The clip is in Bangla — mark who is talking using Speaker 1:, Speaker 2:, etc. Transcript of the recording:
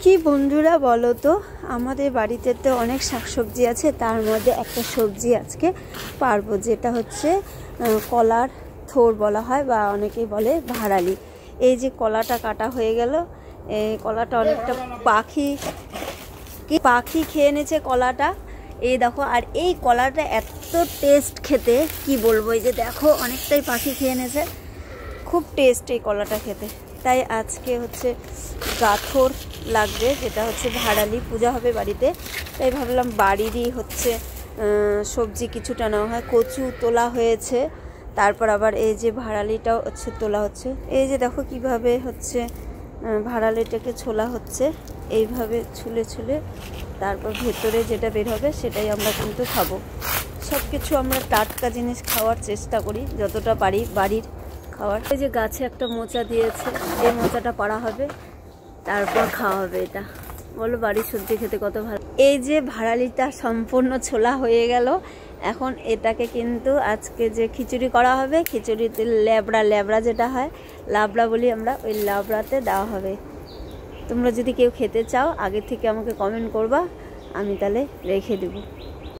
Speaker 1: কি বন্ধুরা বলো তো, আমাদের বাড়িতে তো অনেক শাকসবজি আছে, তার মধ্যে একটা সবজি আজকে পারবো, যেটা হচ্ছে কলার থোর বলা হয় বা অনেকেই বলে ভাড়ালি। এই যে কলাটা কাটা হয়ে গেল, এই কলাটা অনেকটা পাখি খেয়ে নিয়েছে কলাটা। এই দেখো, আর এই কলাটা এত টেস্ট খেতে কি বলবো। এই যে দেখো, অনেকটাই পাখি খেয়ে নিয়েছে, খুব টেস্ট এই কলাটা খেতে। তাই আজকে হচ্ছে গাথর লাগবে, যেটা হচ্ছে ভাড়ালি, পূজা হবে বাড়িতে। তাই ভাবলাম বাড়িরই হচ্ছে সবজি কিছুটা নেওয়া হয়। কচু তোলা হয়েছে, তারপর আবার এই যে ভাড়ালিটাও হচ্ছে তোলা হচ্ছে। এই যে দেখো কিভাবে হচ্ছে ভাড়ালিটাকে ছোলা হচ্ছে, এইভাবে ছুলে ছুলে তারপর ভেতরে যেটা বের হবে সেটাই আমরা কিন্তু খাবো। সব কিছু আমরা টাটকা জিনিস খাওয়ার চেষ্টা করি যতটা পারি বাড়ির খাওয়ার। এই যে গাছে একটা মোচা দিয়েছে, এই মোচাটা পাড়া হবে, তারপর খাওয়া হবে। এটা বলো, বাড়ির সবজি খেতে কত ভালো। এই যে ভাড়ালিটা সম্পূর্ণ ছোলা হয়ে গেল, এখন এটাকে কিন্তু আজকে যে খিচুড়ি করা হবে, খিচুড়িতে ল্যাবড়া যেটা হয়, লাবড়া বলি আমরা, ওই লাবড়াতে দেওয়া হবে। তোমরা যদি কেউ খেতে চাও আগে থেকে আমাকে কমেন্ট করবা, আমি তাহলে রেখে দেবো।